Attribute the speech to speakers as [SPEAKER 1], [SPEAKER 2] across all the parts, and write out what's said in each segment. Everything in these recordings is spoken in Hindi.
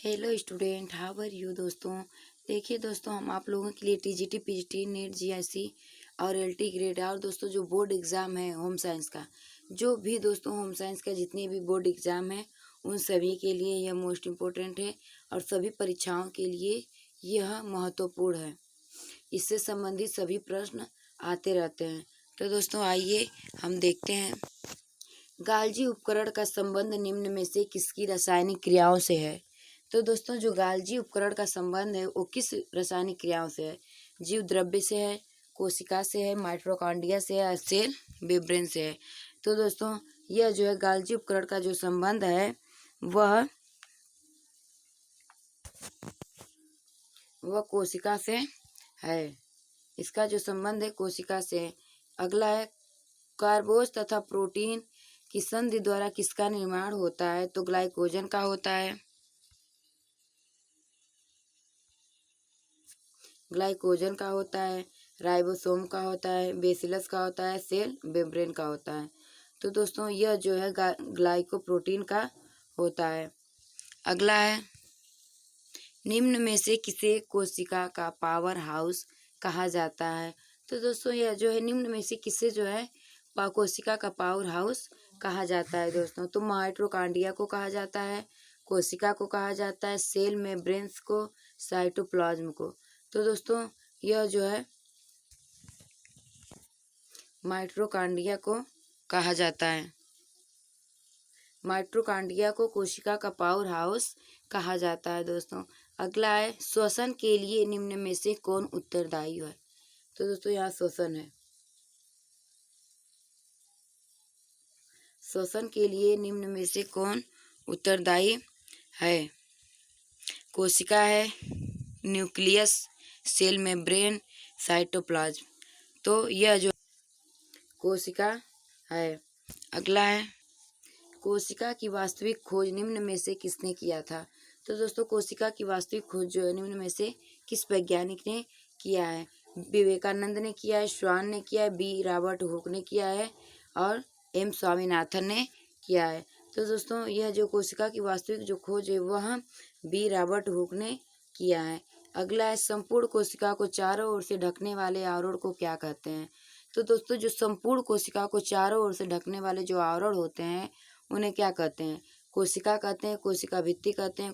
[SPEAKER 1] Hello student, how are you दोस्तों। देखिए दोस्तों, हम आप लोगों के लिए टीजीटी पीजीटी नेट जीआईसी और एलटी ग्रेड और दोस्तों जो बोर्ड एग्ज़ाम है होम साइंस का, जो भी दोस्तों होम साइंस का जितने भी बोर्ड एग्ज़ाम है उन सभी के लिए यह मोस्ट इम्पोर्टेंट है और सभी परीक्षाओं के लिए यह महत्वपूर्ण है। इससे संबंधित सभी प्रश्न आते रहते हैं। तो दोस्तों आइए हम देखते हैं। गाल्जी उपकरण का संबंध निम्न में से किसकी रासायनिक क्रियाओं से है। तो दोस्तों जो गाल्जी उपकरण का संबंध है वो किस रासायनिक क्रियाओं से है। जीव द्रव्य से है, कोशिका से है, माइटोकॉन्ड्रिया से है, सेल मेम्ब्रेन से है। तो दोस्तों यह जो है गाल्जी उपकरण का जो संबंध है वह कोशिका से है। इसका जो संबंध है कोशिका से है। अगला है कार्बोज तथा प्रोटीन की संधि द्वारा किसका निर्माण होता है। तो ग्लाइकोजन का होता है। ग्लाइकोजन का होता है, राइबोसोम का होता है, बेसिलस का होता है, सेल मेम्ब्रेन का होता है। तो दोस्तों यह जो है ग्लाइकोप्रोटीन का होता है। अगला है निम्न में से किसे कोशिका का पावर हाउस कहा जाता है। तो दोस्तों यह जो है निम्न में से किसे जो है कोशिका का पावर हाउस कहा जाता है। दोस्तों तो माइटोकॉन्ड्रिया को कहा जाता है, कोशिका को कहा जाता है, सेल मेम्ब्रेन्स को, साइटोप्लाज्म को। तो दोस्तों यह जो है माइटोकॉन्ड्रिया को कहा जाता है। माइटोकॉन्ड्रिया को कोशिका का पावर हाउस कहा जाता है। दोस्तों अगला है श्वसन के लिए निम्न में से कौन उत्तरदायी है। तो दोस्तों यहाँ श्वसन है। श्वसन के लिए निम्न में से कौन उत्तरदायी है। कोशिका है, न्यूक्लियस, सेल मेम्ब्रेन, साइटोप्लाज्म। तो यह जो कोशिका है। अगला है कोशिका की वास्तविक खोज निम्न में से किसने किया था। तो दोस्तों कोशिका की वास्तविक खोज जो है निम्न में से किस वैज्ञानिक ने किया है। विवेकानंद ने किया है, श्वान ने किया है, बी रॉबर्ट हुक ने किया है और एम स्वामीनाथन ने किया है। तो दोस्तों यह जो कोशिका की वास्तविक जो खोज है वह बी रॉबर्ट हुक ने किया है। अगला है संपूर्ण कोशिका को चारों ओर से ढकने वाले आवरण को क्या कहते हैं। तो दोस्तों जो संपूर्ण कोशिका को चारों ओर से ढकने वाले जो आवरण होते हैं उन्हें क्या कहते हैं। कोशिका कहते हैं, कोशिका भित्ति कहते हैं,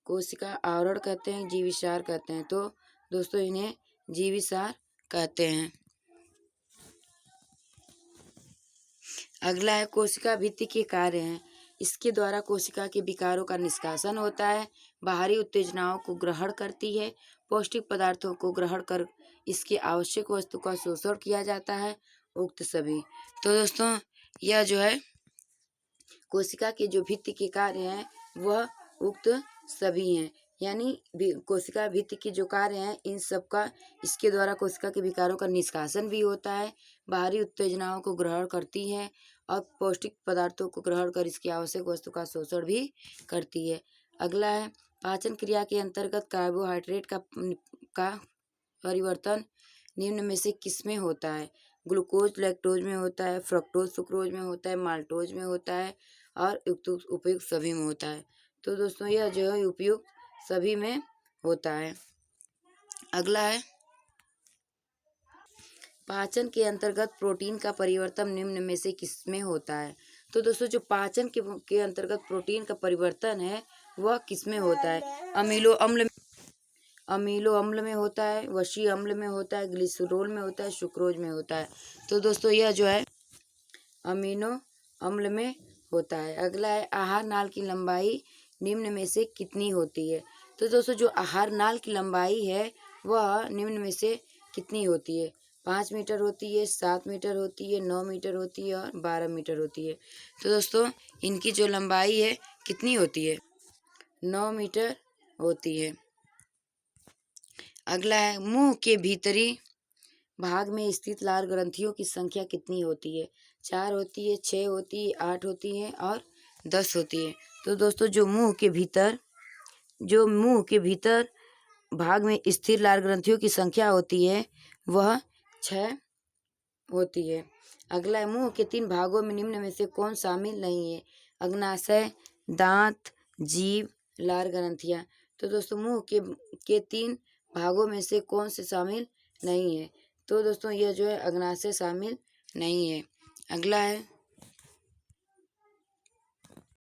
[SPEAKER 1] कोशिका आवरण कहते हैं, जीविसार कहते हैं। तो दोस्तों इन्हें जीविसार कहते हैं। अगला है कोशिका भित्ति के कार्य हैं। इसके द्वारा कोशिका के विकारों का निष्कासन होता है, बाहरी उत्तेजनाओं को ग्रहण करती है, पौष्टिक पदार्थों को ग्रहण कर इसके आवश्यक वस्तु का शोषण किया जाता है, उक्त सभी। तो दोस्तों यह जो है कोशिका के जो भित्ति के कार्य हैं वह उक्त सभी हैं। यानी कोशिका भित्ति के जो कार्य हैं इन सब का इसके द्वारा कोशिका के विकारों का निष्कासन भी होता है, बाहरी उत्तेजनाओं को ग्रहण करती है और पौष्टिक पदार्थों को ग्रहण कर इसकी आवश्यक वस्तु का शोषण भी करती है। अगला है पाचन क्रिया के अंतर्गत कार्बोहाइड्रेट का परिवर्तन निम्न में से किस में होता है। ग्लूकोज लैक्टोज में होता है, फ्रक्टोज सुक्रोज में होता है, माल्टोज में होता है और उपयुक्त सभी में होता है। तो दोस्तों यह जो है उपयुक्त सभी में होता है। अगला है पाचन के अंतर्गत प्रोटीन का परिवर्तन निम्न में से किस में होता है। तो दोस्तों जो पाचन के अंतर्गत प्रोटीन का परिवर्तन है वह किस में होता है। अमीलो अम्ल में होता है, वशी अम्ल में होता है, ग्लिसरोल में होता है, सुक्रोज में होता है। तो दोस्तों यह जो है अमीनो अम्ल में होता है। अगला है आहार नाल की लंबाई निम्न में से कितनी होती है। तो दोस्तों जो आहार नाल की लंबाई है वह निम्न में से कितनी होती है। 5 मीटर होती है, 7 मीटर होती है, 9 मीटर होती है और 12 मीटर होती है। तो दोस्तों इनकी जो लंबाई है कितनी होती है, 9 मीटर होती है। अगला है मुंह के भीतरी भाग में स्थित लाल ग्रंथियों की संख्या कितनी होती है। 4 होती है, 6 होती है, 8 होती है और 10 होती है। तो दोस्तों जो मुंह के भीतर भाग में स्थिर लाल ग्रंथियों की संख्या होती है वह 6 होती है। अगला है मुंह के 3 भागों में निम्न में से कौन शामिल नहीं है। अग्नाशय, दांत, जीभ, लार ग्रंथियाँ। तो दोस्तों मुंह के 3 भागों में से कौन से शामिल नहीं है? तो दोस्तों यह जो है अग्नाशय शामिल नहीं है। अगला है